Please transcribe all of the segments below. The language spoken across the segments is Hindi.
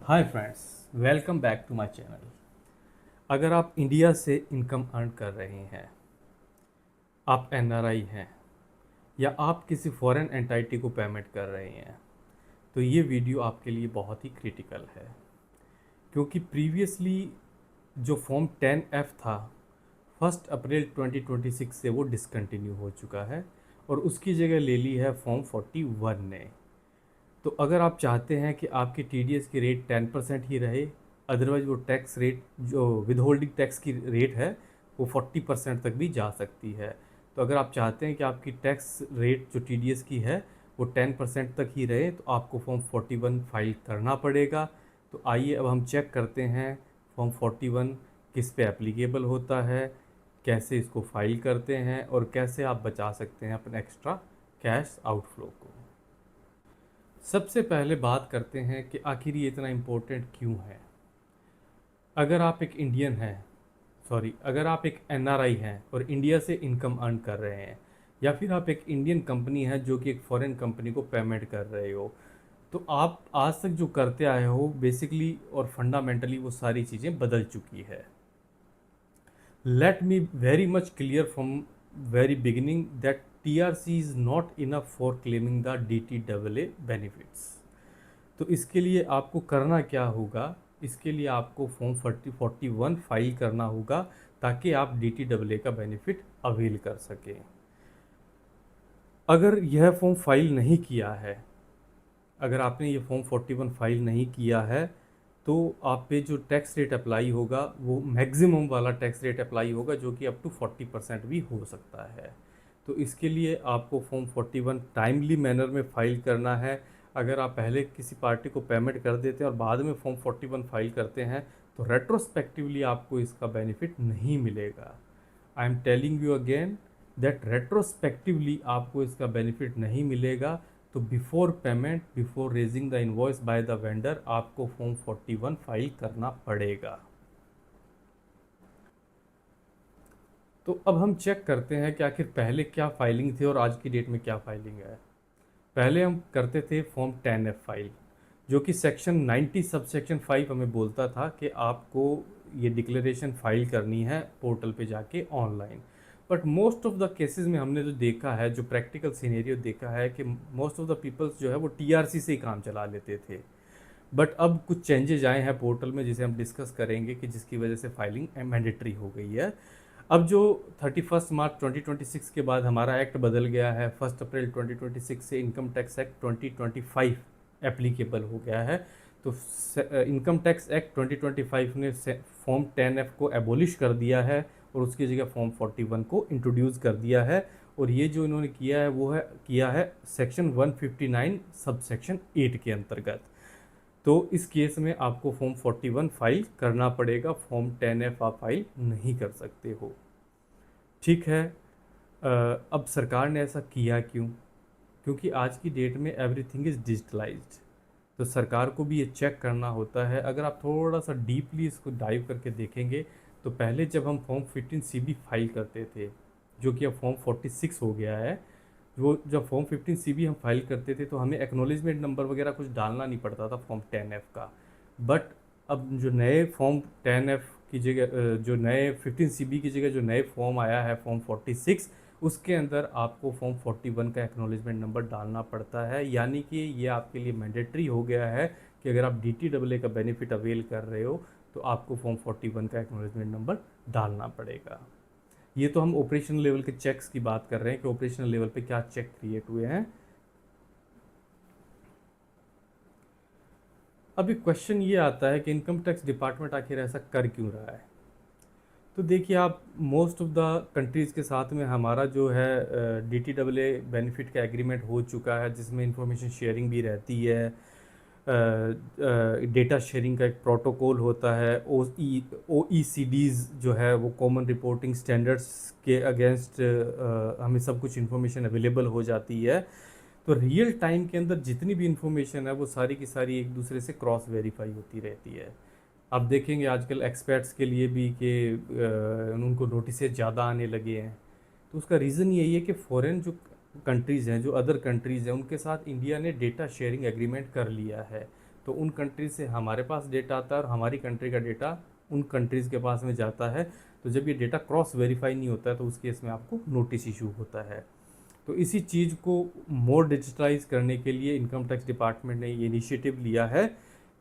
Hi friends, welcome back to my channel. अगर आप इंडिया से इनकम अर्न कर रहे हैं, आप एनआरआई हैं या आप किसी फॉरेन एंटाइटी को पेमेंट कर रहे हैं, तो ये वीडियो आपके लिए बहुत ही क्रिटिकल है। क्योंकि प्रीवियसली जो फॉर्म 10F था, 1 अप्रैल 2026 से वो डिसकंटिन्यू हो चुका है और उसकी जगह ले ली है फॉर्म 41 ने। तो अगर आप चाहते हैं कि आपकी टीडीएस की रेट 10% ही रहे, अदरवाइज वो टैक्स रेट जो विदहोल्डिंग टैक्स की रेट है वो 40% तक भी जा सकती है। तो अगर आप चाहते हैं कि आपकी टैक्स रेट जो टीडीएस की है वो 10% तक ही रहे, तो आपको फॉर्म 41 फाइल करना पड़ेगा। तो आइए अब हम चेक करते हैं फॉर्म 41 किस पे एप्लीकेबल होता है, कैसे इसको फाइल करते हैं और कैसे आप बचा सकते हैं अपने एक्स्ट्रा कैश आउटफ्लो को। सबसे पहले बात करते हैं कि आखिर ये इतना इम्पोर्टेंट क्यों है। अगर आप एक इंडियन हैं, अगर आप एक एनआरआई हैं और इंडिया से इनकम अर्न कर रहे हैं, या फिर आप एक इंडियन कंपनी है जो कि एक फॉरेन कंपनी को पेमेंट कर रहे हो, तो आप आज तक जो करते आए हो बेसिकली और फंडामेंटली वो सारी चीज़ें बदल चुकी है। Let me very much clear from very beginning that TRC is not enough for claiming the DTAA benefits। तो इसके लिए आपको करना क्या होगा, इसके लिए आपको फॉर्म 41 फाइल करना होगा ताकि आप DTAA का बेनिफिट अवेल कर सकें। अगर यह फॉर्म फाइल नहीं किया है, अगर आपने ये फॉर्म 41 फाइल नहीं किया है, तो आप पे जो टैक्स रेट अप्लाई होगा वो मैक्सिमम वाला टैक्स रेट अप्लाई होगा, जो कि अप टू 40% भी हो सकता है। तो इसके लिए आपको फॉर्म 41 टाइमली मैनर में फाइल करना है। अगर आप पहले किसी पार्टी को पेमेंट कर देते हैं और बाद में फॉर्म 41 फाइल करते हैं, तो रेट्रोस्पेक्टिवली आपको इसका बेनिफिट नहीं मिलेगा। I am telling you again that retrospectively आपको इसका बेनिफिट नहीं मिलेगा। तो before payment, before raising the invoice by the vendor, आपको फॉर्म 41 फाइल करना पड़ेगा। तो अब हम चेक करते हैं कि आखिर पहले क्या फाइलिंग थी और आज की डेट में क्या फाइलिंग है। पहले हम करते थे फॉर्म 10F फाइल, जो कि सेक्शन 90 सबसेक्शन 5 हमें बोलता था कि आपको ये डिक्लेरेशन फाइल करनी है पोर्टल पे जाके online. But most of the cases में हमने जो देखा है, जो प्रैक्टिकल सिनेरियो देखा है, कि मोस्ट ऑफ द पीपल्स जो है वो टीआरसी से ही काम चला लेते थे। बट अब कुछ चेंजेज आए हैं पोर्टल में, जिसे हम डिस्कस करेंगे कि जिसकी वजह से फाइलिंग मैंडेटरी हो गई है। अब जो 31 मार्च 2026 के बाद हमारा एक्ट बदल गया है, 1 अप्रैल 2026 से इनकम टैक्स एक्ट 2025 एप्लीकेबल हो गया है। तो इनकम टैक्स एक्ट 2025 ने फॉर्म 10F को एबोलिश कर दिया है और उसकी जगह फॉर्म 41 को इंट्रोड्यूस कर दिया है। और ये जो इन्होंने किया है वो है किया है सेक्शन 159 सब सेक्शन 8 के अंतर्गत। तो इस केस में आपको फॉर्म 41 फाइल करना पड़ेगा, फॉर्म 10F आप फाइल नहीं कर सकते हो। ठीक है। अब सरकार ने ऐसा किया क्यों? क्योंकि आज की डेट में एवरीथिंग इज़ डिजिटलाइज्ड। तो सरकार को भी ये चेक करना होता है। अगर आप थोड़ा सा डीपली इसको डाइव करके देखेंगे, तो पहले जब हम फॉर्म 15CB फाइल करते थे, जो कि अब फॉर्म 46 हो गया है, वो जब फॉर्म 15CB हम फाइल करते थे तो हमें एक्नॉलेजमेंट नंबर वगैरह कुछ डालना नहीं पड़ता था फॉर्म 10F का। बट अब जो नए फॉर्म 10F की जगह जो नए 15CB की जगह जो नए फॉर्म आया है फॉर्म 46, उसके अंदर आपको फॉर्म 41 का एक्नॉलेजमेंट नंबर डालना पड़ता है। यानी कि ये आपके लिए मैंडेटरी हो गया है कि अगर आप DTAA का बेनिफिट अवेल कर रहे हो तो आपको फॉर्म 41 का एक्नॉलेजमेंट नंबर डालना पड़ेगा। ये तो हम ऑपरेशनल लेवल के चेक्स की बात कर रहे हैं कि ऑपरेशनल लेवल पे क्या चेक क्रिएट हुए हैं। अभी क्वेश्चन ये आता है कि इनकम टैक्स डिपार्टमेंट आखिर ऐसा कर क्यों रहा है। तो देखिए, आप मोस्ट ऑफ द कंट्रीज़ के साथ में हमारा जो है DTAA बेनिफिट का एग्रीमेंट हो चुका है, जिसमें इंफॉर्मेशन शेयरिंग भी रहती है, डेटा शेयरिंग का एक प्रोटोकॉल होता है, OECDs जो है वो कॉमन रिपोर्टिंग स्टैंडर्ड्स के अगेंस्ट हमें सब कुछ इन्फॉर्मेशन अवेलेबल हो जाती है। तो रियल टाइम के अंदर जितनी भी इंफॉर्मेशन है वो सारी की सारी एक दूसरे से क्रॉस वेरीफाई होती रहती है। आप देखेंगे आजकल एक्सपर्ट्स के लिए भी कि उनको नोटिसेज ज़्यादा आने लगे हैं। तो उसका रीज़न यही है कि फॉरेन जो कंट्रीज़ हैं, जो अदर कंट्रीज़ हैं, उनके साथ इंडिया ने डेटा शेयरिंग एग्रीमेंट कर लिया है। तो उन कंट्री से हमारे पास डेटा आता है और हमारी कंट्री का डेटा उन कंट्रीज़ के पास में जाता है। तो जब ये डेटा क्रॉस वेरीफाई नहीं होता है तो उस केस में आपको नोटिस इशू होता है। तो इसी चीज़ को मोर डिजिटलाइज करने के लिए इनकम टैक्स डिपार्टमेंट ने ये इनिशिएटिव लिया है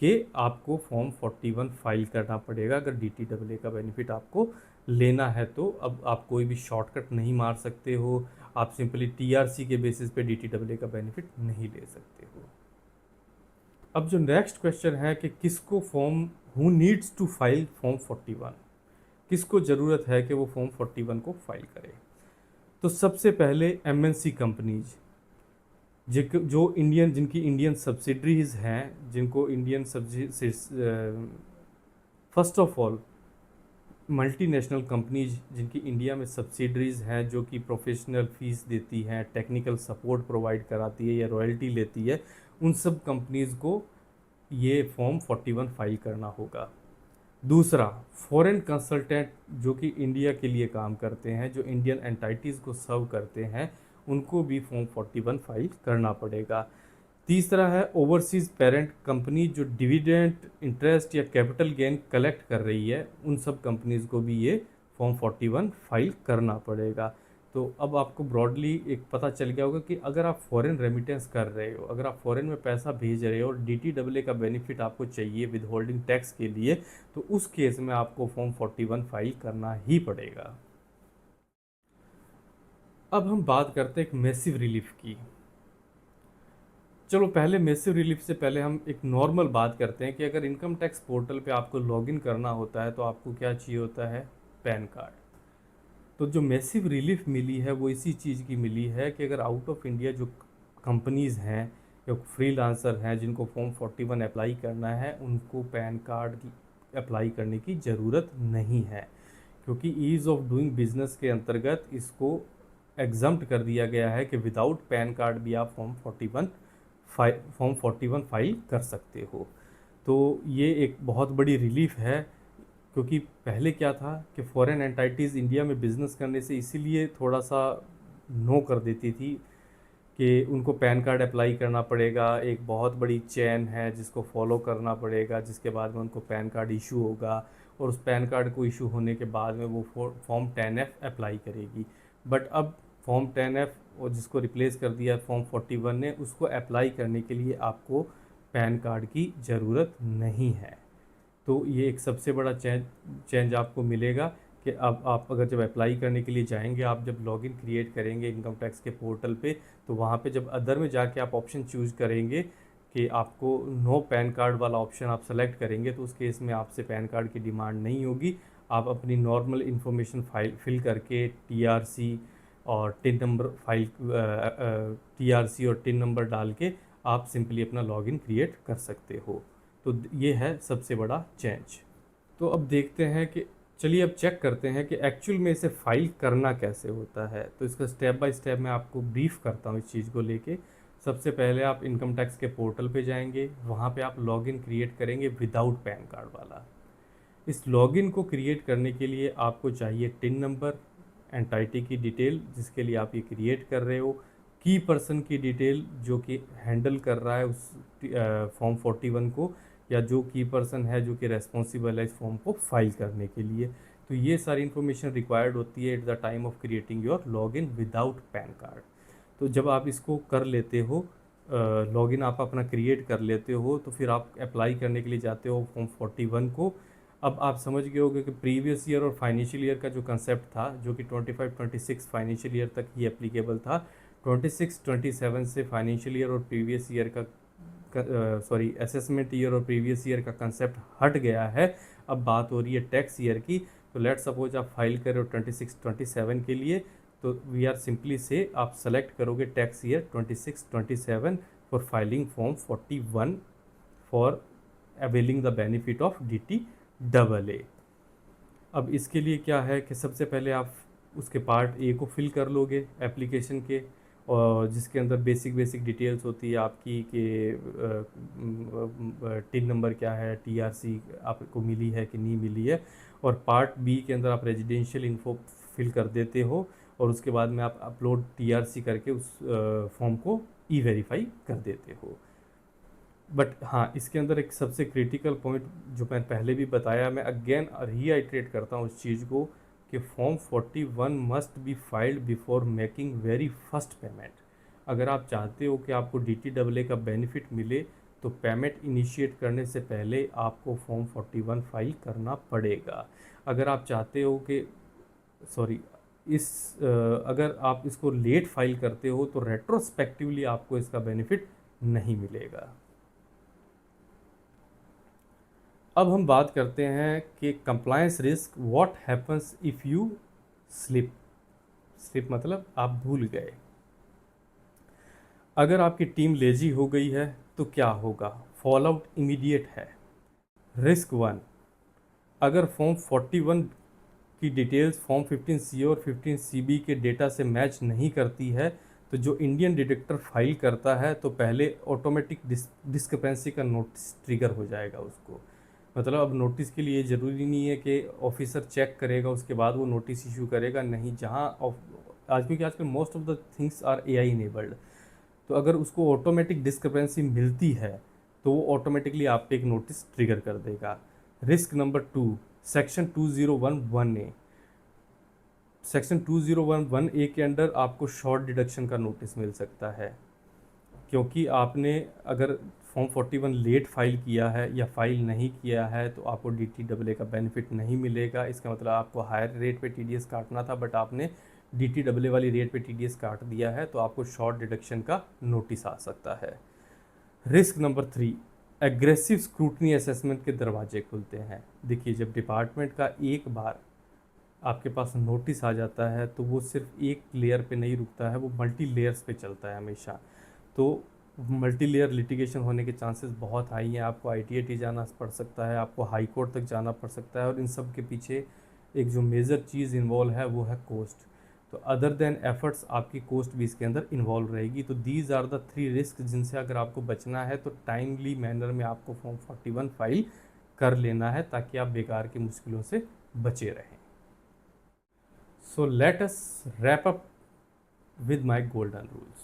कि आपको फॉर्म 41 फाइल करना पड़ेगा अगर DTAA का बेनिफिट आपको लेना है। तो अब आप कोई भी शॉर्टकट नहीं मार सकते हो, आप सिंपली TRC के बेसिस पे DTAA का बेनिफिट नहीं ले सकते हो। अब जो नेक्स्ट क्वेश्चन है कि किसको form who needs to file form 41, किसको ज़रूरत है कि वो फॉर्म 41 को फाइल करे। तो सबसे पहले MNC कंपनीज जो इंडियन जिनकी इंडियन सब्सिडरीज हैं, जिनको Indian first of all multinational companies जिनकी इंडिया में सब्सिडरीज हैं, जो कि प्रोफेशनल फीस देती हैं, टेक्निकल सपोर्ट प्रोवाइड कराती है या रॉयल्टी लेती है, उन सब कंपनीज को ये फॉर्म 41 फाइल करना होगा। दूसरा, फॉरेन कंसल्टेंट जो कि इंडिया के लिए काम करते हैं, जो इंडियन एंटाइटीज़ को सर्व करते हैं, उनको भी फॉर्म 41 फाइल करना पड़ेगा। तीसरा है ओवरसीज़ पेरेंट कंपनी जो डिविडेंड, इंटरेस्ट या कैपिटल गेन कलेक्ट कर रही है, उन सब कंपनीज़ को भी ये फॉर्म 41 फाइल करना पड़ेगा। तो अब आपको ब्रॉडली एक पता चल गया होगा कि अगर आप फॉरेन रेमिटेंस कर रहे हो, अगर आप फॉरेन में पैसा भेज रहे हो और DTAA का बेनिफिट आपको चाहिए विद होल्डिंग टैक्स के लिए, तो उस केस में आपको फॉर्म 41 फाइल करना ही पड़ेगा। अब हम बात करते हैं एक मैसिव रिलीफ की। चलो पहले मैसिव रिलीफ से पहले हम एक नॉर्मल बात करते हैं कि अगर इनकम टैक्स पोर्टल पे आपको लॉगिन करना होता है तो आपको क्या चाहिए होता है, पैन कार्ड। तो जो मैसिव रिलीफ मिली है वो इसी चीज़ की मिली है कि अगर आउट ऑफ इंडिया जो कंपनीज़ हैं या फ्रीलांसर हैं जिनको फॉर्म 41 अप्लाई करना है, उनको पैन कार्ड अप्लाई करने की ज़रूरत नहीं है, क्योंकि ईज़ ऑफ डूइंग बिजनेस के अंतर्गत इसको एग्जम्प्ट कर दिया गया है कि विदाउट पैन कार्ड भी आप फॉर्म 41 फाइल कर सकते हो। तो ये एक बहुत बड़ी रिलीफ है, क्योंकि पहले क्या था कि फॉरेन एंटाइटीज़ इंडिया में बिज़नेस करने से इसीलिए थोड़ा सा नो कर देती थी कि उनको पैन कार्ड अप्लाई करना पड़ेगा, एक बहुत बड़ी चेन है जिसको फॉलो करना पड़ेगा, जिसके बाद में उनको पैन कार्ड इशू होगा और उस पैन कार्ड को इशू होने के बाद में वो फॉर्म 10F अप्लाई करेगी। बट अब फॉर्म 10F और जिसको रिप्लेस कर दिया फॉर्म 41 ने, उसको अप्लाई करने के लिए आपको पैन कार्ड की ज़रूरत नहीं है। तो ये एक सबसे बड़ा चेंज आपको मिलेगा कि अब आप अगर जब अप्लाई करने के लिए जाएंगे, आप जब लॉगिन क्रिएट करेंगे इनकम टैक्स के पोर्टल पे, तो वहाँ पे जब अदर में जाके आप ऑप्शन चूज़ करेंगे कि आपको नो पैन कार्ड वाला ऑप्शन आप सेलेक्ट करेंगे, तो उस केस में आपसे पैन कार्ड की डिमांड नहीं होगी। आप अपनी नॉर्मल इन्फॉर्मेशन फिल करके TRC और टिन नंबर TRC और टिन नंबर डाल के आप सिंपली अपना लॉगिन क्रिएट कर सकते हो। तो ये है सबसे बड़ा चेंज। तो अब देखते हैं कि चलिए अब चेक करते हैं कि एक्चुअल में इसे फाइल करना कैसे होता है। तो इसका स्टेप बाय स्टेप मैं आपको ब्रीफ करता हूँ इस चीज़ को लेके। सबसे पहले आप इनकम टैक्स के पोर्टल पे जाएंगे, वहाँ पे आप लॉगिन क्रिएट करेंगे विदाउट पैन कार्ड वाला। इस लॉगिन को क्रिएट करने के लिए आपको चाहिए टिन नंबर, एंटाइटी की डिटेल जिसके लिए आप ये क्रिएट कर रहे हो, की पर्सन की डिटेल जो कि हैंडल कर रहा है उस फॉर्म 41 को, या जो की पर्सन है जो कि रेस्पॉन्सिबल है इस फॉर्म को फाइल करने के लिए। तो ये सारी इन्फॉर्मेशन रिक्वायर्ड होती है at the time of creating your login without pan card. तो जब आप इसको कर लेते हो, लॉगिन आप अपना क्रिएट कर लेते हो, तो फिर आप अप्लाई करने के लिए जाते हो फॉर्म 41 को। अब आप समझ गए होंगे कि प्रीवियस ईयर और फाइनेंशियल ईयर का जो कंसेप्ट था, जो कि 25-26 फाइनेंशियल ईयर तक ही एप्लीकेबल था, 26-27 से फाइनेंशियल ईयर और प्रीवियस ईयर का असेसमेंट ईयर और प्रीवियस ईयर का कंसेप्ट हट गया है। अब बात हो रही है टैक्स ईयर की। तो लेट सपोज आप फाइल कर रहे हो 26-27 के लिए, तो वी आर सिंपली से आप सेलेक्ट करोगे tax year 26-27 for filing form 41 for availing the benefit of DTAA। अब इसके लिए क्या है कि सबसे पहले आप उसके पार्ट ए को फिल कर लोगे एप्लीकेशन के, और जिसके अंदर बेसिक डिटेल्स होती है आपकी कि टिन नंबर क्या है, TRC आपको मिली है कि नहीं मिली है। और पार्ट बी के अंदर आप रेजिडेंशियल इन्फो फिल कर देते हो, और उसके बाद में आप अपलोड TRC करके उस फॉर्म को E-वेरीफाई कर देते हो। बट हाँ, इसके अंदर एक सबसे क्रिटिकल पॉइंट जो मैं पहले भी बताया, मैं अगेन रीआइट्रेट करता हूँ उस चीज़ को कि form 41 must be filed before making very first payment. अगर आप चाहते हो कि आपको DTAA का बेनिफिट मिले तो पेमेंट इनिशिएट करने से पहले आपको फॉर्म 41 फाइल करना पड़ेगा। अगर आप चाहते हो कि सॉरी इस अगर आप इसको लेट फाइल करते हो तो रेट्रोस्पेक्टिवली आपको इसका बेनिफिट नहीं मिलेगा। अब हम बात करते हैं कि compliance risk, what happens if you slip. Slip मतलब आप भूल गए। अगर आपकी टीम लेजी हो गई है तो क्या होगा? फॉल आउट इमीडिएट है। रिस्क वन, अगर फॉर्म 41 की डिटेल्स फॉर्म 15C और 15CB के डेटा से मैच नहीं करती है तो जो इंडियन डिटेक्टर फाइल करता है तो पहले ऑटोमेटिक डिस्क्रिपेंसी का नोटिस ट्रिगर हो जाएगा उसको। मतलब अब नोटिस के लिए ज़रूरी नहीं है कि ऑफिसर चेक करेगा उसके बाद वो नोटिस इशू करेगा, नहीं। जहाँ आज, क्योंकि आजकल most of the things are AI enabled, तो अगर उसको ऑटोमेटिक डिस्क्रिपेंसी मिलती है तो वो ऑटोमेटिकली आप पे एक नोटिस ट्रिगर कर देगा। Risk number two, section 2011A। Section 2011A के अंडर आपको शॉर्ट डिडक्शन का नोटिस मिल सकता है, क्योंकि आपने अगर फॉर्म 41 लेट फाइल किया है या फाइल नहीं किया है तो आपको DTAA का बेनिफिट नहीं मिलेगा। इसका मतलब आपको हायर रेट पे TDS काटना था, बट आपने DTAA वाली रेट पे TDS काट दिया है तो आपको शॉर्ट डिडक्शन का नोटिस आ सकता है। Risk number three, aggressive scrutiny assessment के दरवाजे खुलते हैं। देखिए, जब डिपार्टमेंट का एक बार आपके पास नोटिस आ जाता है तो वो सिर्फ एक लेयर पे नहीं रुकता है, वो मल्टी लेयर्स पे चलता है हमेशा। तो मल्टी लेयर लिटिगेशन होने के चांसेस बहुत हाई हैं। आपको ITAT जाना पड़ सकता है, आपको हाई कोर्ट तक जाना पड़ सकता है, और इन सब के पीछे एक जो मेजर चीज़ इन्वॉल्व है वो है कोस्ट। तो अदर देन एफर्ट्स आपकी कोस्ट भी इसके अंदर इन्वॉल्व रहेगी। तो these are the three risk जिनसे अगर आपको बचना है तो टाइमली मैनर में आपको फॉर्म 41 फाइल कर लेना है ताकि आप बेकार की मुश्किलों से बचे रहें। So let us wrap up with my golden rules.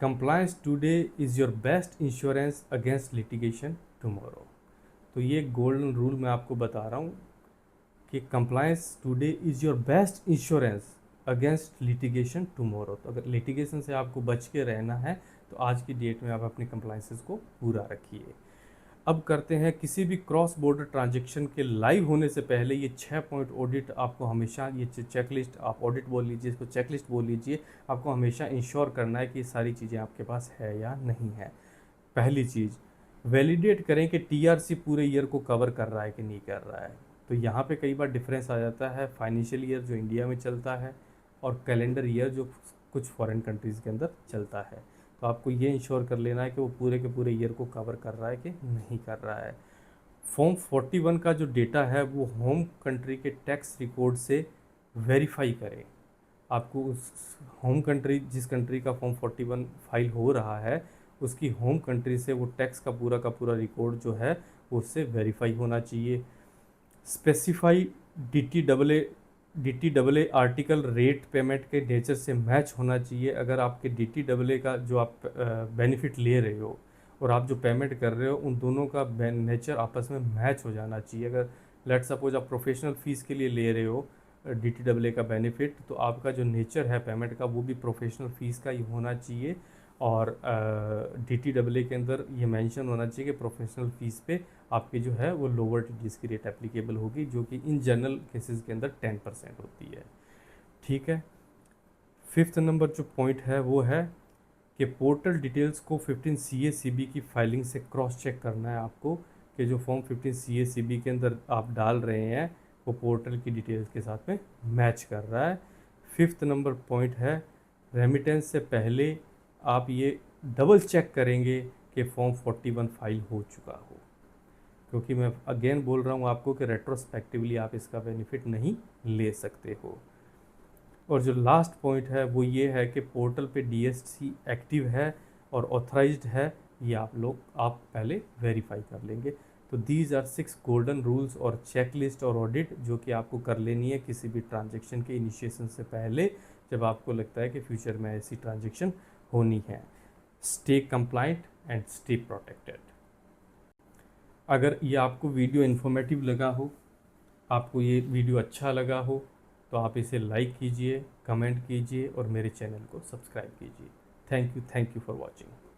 Compliance today is your best insurance against litigation tomorrow. तो ये गोल्डन रूल मैं आपको बता रहा हूँ कि compliance today is your best insurance against litigation tomorrow. तो अगर लिटिगेशन से आपको बच के रहना है तो आज की डेट में आप अपने कंप्लायंसेस को पूरा रखिए। अब करते हैं किसी भी क्रॉस बॉर्डर ट्रांजैक्शन के लाइव होने से पहले ये 6 पॉइंट ऑडिट आपको हमेशा, ये चेकलिस्ट आप ऑडिट बोल लीजिए, इसको चेकलिस्ट बोल लीजिए, आपको हमेशा इंश्योर करना है कि ये सारी चीज़ें आपके पास है या नहीं है। पहली चीज़, वैलिडेट करें कि TRC पूरे ईयर को कवर कर रहा है कि नहीं कर रहा है। तो यहाँ पे कई बार डिफरेंस आ जाता है फाइनेंशियल ईयर जो इंडिया में चलता है और कैलेंडर ईयर जो कुछ फॉरेन कंट्रीज़ के अंदर चलता है। तो आपको ये इंश्योर कर लेना है कि वो पूरे के पूरे ईयर को कवर कर रहा है कि नहीं कर रहा है। फॉर्म 41 का जो डेटा है वो होम कंट्री के टैक्स रिकॉर्ड से वेरीफाई करें। आपको उस होम कंट्री, जिस कंट्री का फॉर्म 41 फाइल हो रहा है, उसकी होम कंट्री से वो टैक्स का पूरा रिकॉर्ड जो है वो उससे वेरीफाई होना चाहिए। Specify DTAA article rate payment के नेचर से मैच होना चाहिए। अगर आपके DTAA का जो आप बेनिफिट ले रहे हो और आप जो पेमेंट कर रहे हो उन दोनों का नेचर आपस में मैच हो जाना चाहिए। अगर लेट सपोज आप प्रोफेशनल फ़ीस के लिए ले रहे हो DTAA का बेनिफिट, तो आपका जो नेचर है पेमेंट का वो भी प्रोफेशनल फ़ीस का ही होना चाहिए। और DTAA के अंदर ये मेंशन होना चाहिए कि प्रोफेशनल फ़ीस पे आपकी जो है वो लोअर TDS की रेट एप्लीकेबल होगी, जो कि इन जनरल केसेस के अंदर 10% होती है। ठीक है। फिफ्थ नंबर जो पॉइंट है वो है कि पोर्टल डिटेल्स को 15CA-CB की फाइलिंग से क्रॉस चेक करना है आपको कि जो फॉर्म 15CA-CB के अंदर आप डाल रहे हैं वो पोर्टल की डिटेल्स के साथ में मैच कर रहा है। फिफ्थ नंबर पॉइंट है, रेमिटेंस से पहले आप ये डबल चेक करेंगे कि फॉर्म 41 फाइल हो चुका हो, क्योंकि मैं अगेन बोल रहा हूँ आपको कि रेट्रोस्पेक्टिवली आप इसका बेनिफिट नहीं ले सकते हो। और जो लास्ट पॉइंट है वो ये है कि पोर्टल पे DSC एक्टिव है और ऑथराइज्ड है, ये आप पहले वेरीफाई कर लेंगे। तो दीज आर 6 गोल्डन रूल्स और चेकलिस्ट और ऑडिट जो कि आपको कर लेनी है किसी भी ट्रांजेक्शन के इनिशिएशन से पहले, जब आपको लगता है कि फ्यूचर में ऐसी ट्रांजेक्शन होनी है। Stay compliant and stay protected. अगर ये आपको वीडियो इन्फॉर्मेटिव लगा हो, आपको ये वीडियो अच्छा लगा हो, तो आप इसे लाइक कीजिए, कमेंट कीजिए और मेरे चैनल को सब्सक्राइब कीजिए। Thank you for watching.